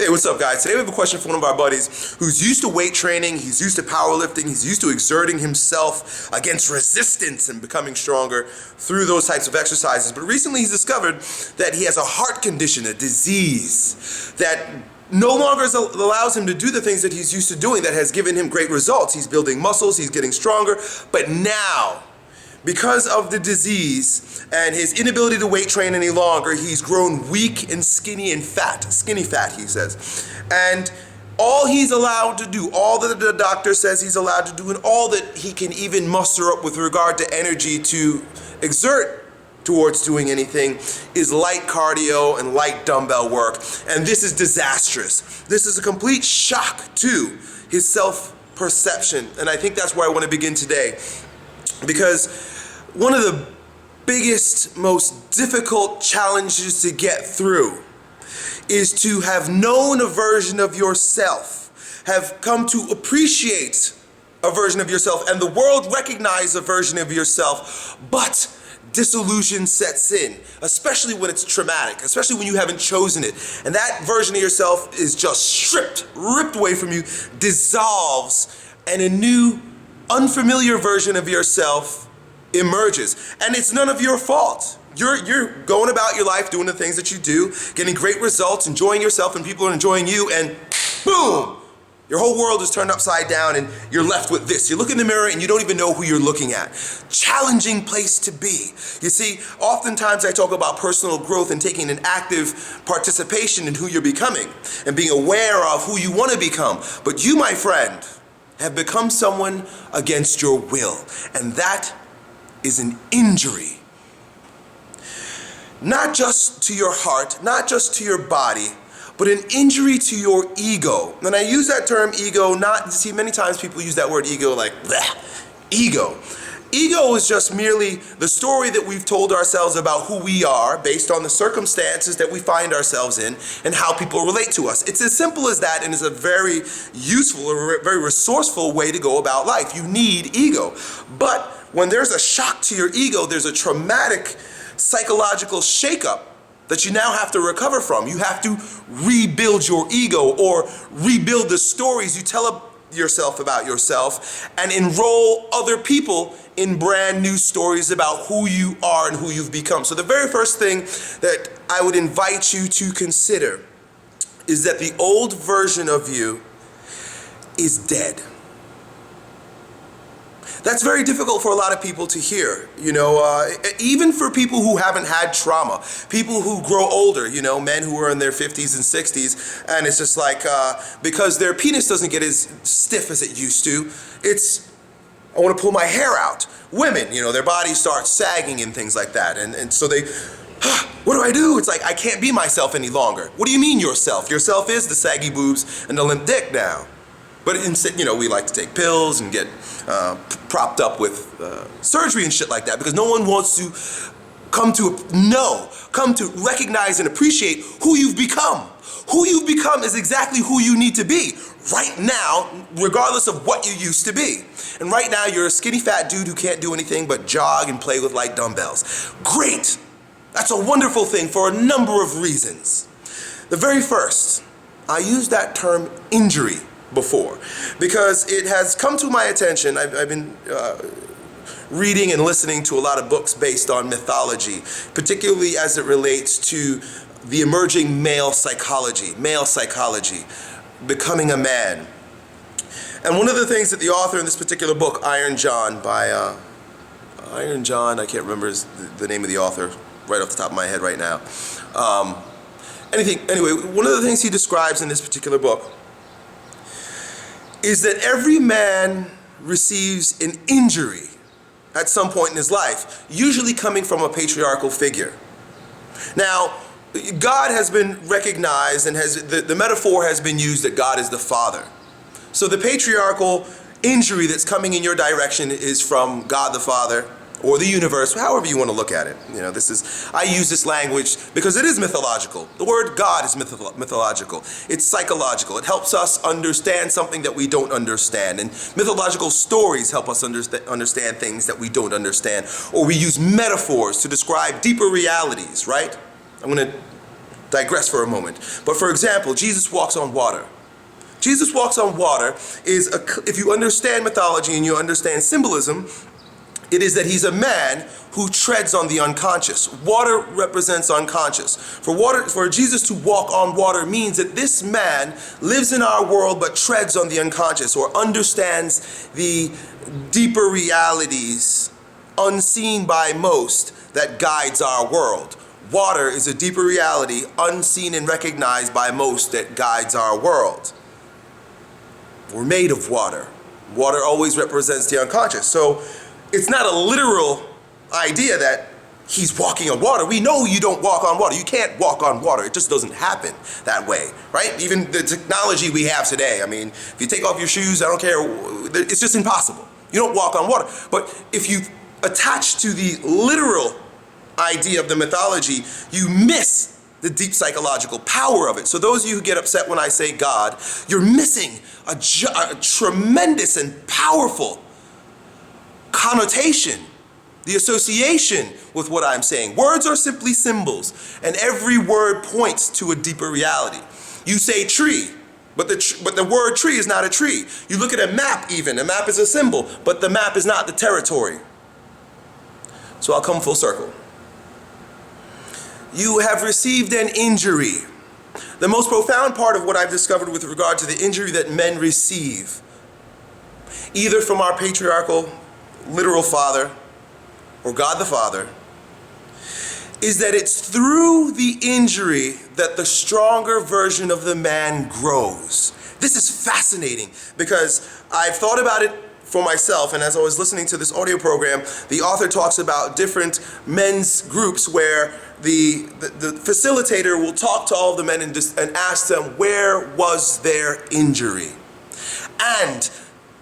Hey, what's up, guys? Today we have a question from one of our buddies who's used to weight training, he's used to powerlifting, he's used to exerting himself against resistance and becoming stronger through those types of exercises. But recently he's discovered that he has a heart condition, a disease that no longer allows him to do the things that he's used to doing that has given him great results. He's building muscles, he's getting stronger, but now, because of the disease and his inability to weight train any longer, he's grown weak and skinny and fat. Skinny fat, he says. And all he's allowed to do, all that the doctor says he's allowed to do, and all that he can even muster up with regard to energy to exert towards doing anything, is light cardio and light dumbbell work. And this is disastrous. This is a complete shock to his self-perception. And I think that's where I want to begin today. Because one of the biggest, most difficult challenges to get through is to have known a version of yourself, have come to appreciate a version of yourself, and the world recognize a version of yourself, but disillusion sets in, especially when it's traumatic, especially when you haven't chosen it. And that version of yourself is just ripped away from you, dissolves, and a new, unfamiliar version of yourself emerges. And it's none of your fault. You're going about your life doing the things that you do, getting great results, enjoying yourself, and people are enjoying you, and boom! Your whole world is turned upside down and you're left with this. You look in the mirror and you don't even know who you're looking at. Challenging place to be. You see, oftentimes I talk about personal growth and taking an active participation in who you're becoming and being aware of who you want to become. But you, my friend, have become someone against your will. And that is an injury. Not just to your heart, not just to your body, but an injury to your ego. And I use that term ego, see, many times people use that word ego like, bleh, ego. Ego is just merely the story that we've told ourselves about who we are based on the circumstances that we find ourselves in and how people relate to us. It's as simple as that, and it's a very useful or very resourceful way to go about life. You need ego. But when there's a shock to your ego, there's a traumatic psychological shakeup that you now have to recover from. You have to rebuild your ego or rebuild the stories you tell yourself about yourself and enroll other people in brand new stories about who you are and who you've become. So the very first thing that I would invite you to consider is that the old version of you is dead. That's very difficult for a lot of people to hear, even for people who haven't had trauma, people who grow older, men who are in their 50s and 60s, and it's just like, because their penis doesn't get as stiff as it used to, I want to pull my hair out. Women, their bodies start sagging and things like that, and so they, what do I do? It's like, I can't be myself any longer. What do you mean yourself? Yourself is the saggy boobs and the limp dick now. But instead, we like to take pills and get propped up with surgery and shit like that because no one wants to come to recognize and appreciate who you've become. Who you've become is exactly who you need to be right now, regardless of what you used to be. And right now, you're a skinny fat dude who can't do anything but jog and play with light dumbbells. Great! That's a wonderful thing for a number of reasons. The very first, I use that term injury before because it has come to my attention. I've been reading and listening to a lot of books based on mythology, particularly as it relates to the emerging male psychology, becoming a man. And one of the things that the author in this particular book, Iron John, I can't remember the name of the author right off the top of my head right now. Anyway, one of the things he describes in this particular book is that every man receives an injury at some point in his life, usually coming from a patriarchal figure. Now, God has been recognized and the metaphor has been used that God is the father. So the patriarchal injury that's coming in your direction is from God the Father or the universe, however you want to look at it. I use this language because it is mythological. The word God is mythological. It's psychological. It helps us understand something that we don't understand. And mythological stories help us understand things that we don't understand. Or we use metaphors to describe deeper realities, right? I'm going to digress for a moment. But for example, Jesus walks on water. Jesus walks on water is, if you understand mythology and you understand symbolism, it is that he's a man who treads on the unconscious. Water represents unconscious. For Jesus to walk on water means that this man lives in our world but treads on the unconscious, or understands the deeper realities unseen by most that guides our world. Water is a deeper reality unseen and recognized by most that guides our world. We're made of water. Water always represents the unconscious. So it's not a literal idea that he's walking on water. We know you don't walk on water. You can't walk on water. It just doesn't happen that way, right? Even the technology we have today, I mean, if you take off your shoes, I don't care, it's just impossible. You don't walk on water. But if you attach to the literal idea of the mythology, you miss the deep psychological power of it. So those of you who get upset when I say God, you're missing a tremendous and powerful connotation, the association with what I'm saying. Words are simply symbols, and every word points to a deeper reality. You say tree, but the word tree is not a tree. You look at a map even, a map is a symbol, but the map is not the territory. So I'll come full circle. You have received an injury. The most profound part of what I've discovered with regard to the injury that men receive, either from our patriarchal, literal father, or God the Father, is that it's through the injury that the stronger version of the man grows. This is fascinating because I've thought about it for myself, and as I was listening to this audio program, the author talks about different men's groups where the facilitator will talk to all of the men and ask them, where was their injury? And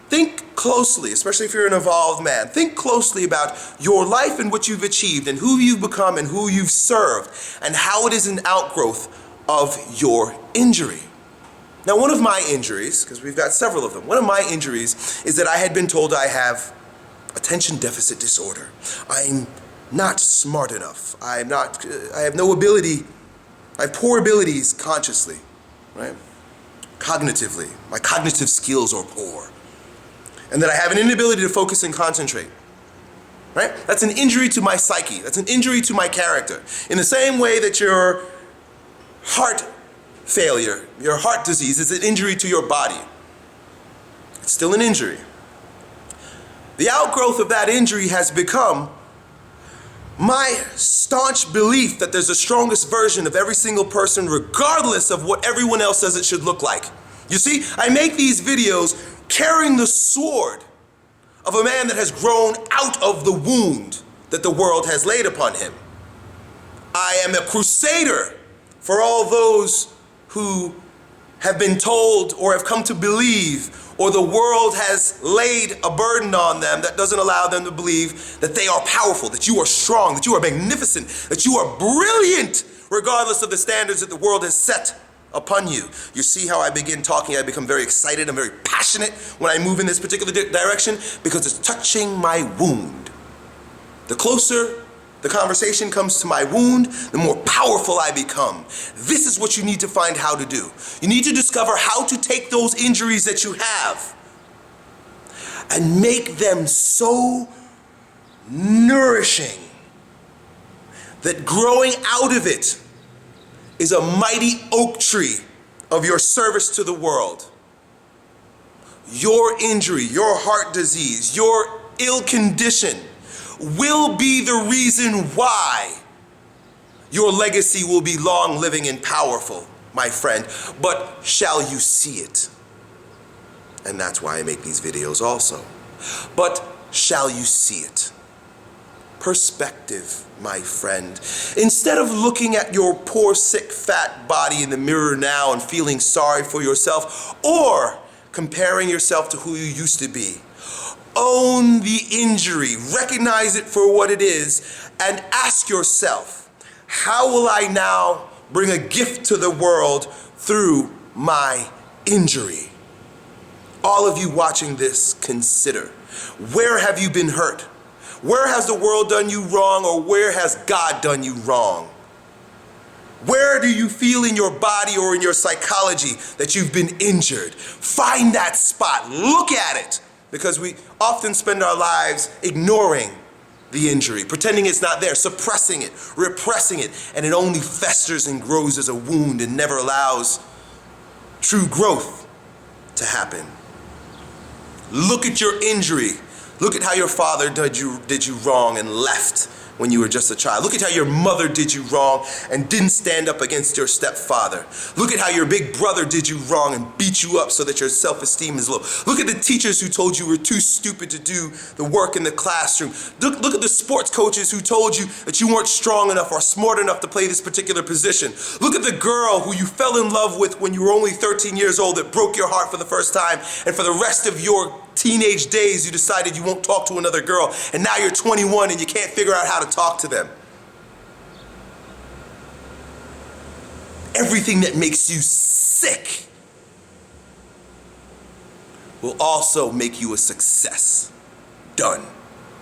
think closely, especially if you're an evolved man, think closely about your life and what you've achieved and who you've become and who you've served and how it is an outgrowth of your injury. Now, one of my injuries, because we've got several of them, one of my injuries is that I had been told I have attention deficit disorder. I'm not smart enough. I have no ability, I have poor abilities consciously, right? Cognitively, my cognitive skills are poor. And that I have an inability to focus and concentrate, right? That's an injury to my psyche. That's an injury to my character. In the same way that your heart failure, your heart disease is an injury to your body. It's still an injury. The outgrowth of that injury has become my staunch belief that there's the strongest version of every single person, regardless of what everyone else says it should look like. You see, I make these videos carrying the sword of a man that has grown out of the wound that the world has laid upon him. I am a crusader for all those who have been told or have come to believe, or the world has laid a burden on them that doesn't allow them to believe that they are powerful, that you are strong, that you are magnificent, that you are brilliant, regardless of the standards that the world has set upon you. You see how I begin talking, I become very excited, I'm very passionate when I move in this particular direction, because it's touching my wound. The closer the conversation comes to my wound, the more powerful I become. This is what you need to find how to do. You need to discover how to take those injuries that you have and make them so nourishing that growing out of it is a mighty oak tree of your service to the world. Your injury, your heart disease, your ill condition will be the reason why your legacy will be long living and powerful, my friend. But shall you see it? And that's why I make these videos also. But shall you see it? Perspective, my friend. Instead of looking at your poor, sick, fat body in the mirror now and feeling sorry for yourself, or comparing yourself to who you used to be, own the injury, recognize it for what it is, and ask yourself, how will I now bring a gift to the world through my injury? All of you watching this, consider, where have you been hurt? Where has the world done you wrong, or where has God done you wrong? Where do you feel in your body or in your psychology that you've been injured? Find that spot, look at it, because we often spend our lives ignoring the injury, pretending it's not there, suppressing it, repressing it, and it only festers and grows as a wound and never allows true growth to happen. Look at your injury. Look at how your father did you wrong and left when you were just a child. Look at how your mother did you wrong and didn't stand up against your stepfather. Look at how your big brother did you wrong and beat you up so that your self-esteem is low. Look at the teachers who told you were too stupid to do the work in the classroom. Look at the sports coaches who told you that you weren't strong enough or smart enough to play this particular position. Look at the girl who you fell in love with when you were only 13 years old that broke your heart for the first time, and for the rest of your teenage days you decided you won't talk to another girl, and now you're 21 and you can't figure out how to talk to them. Everything that makes you sick will also make you a success. Done.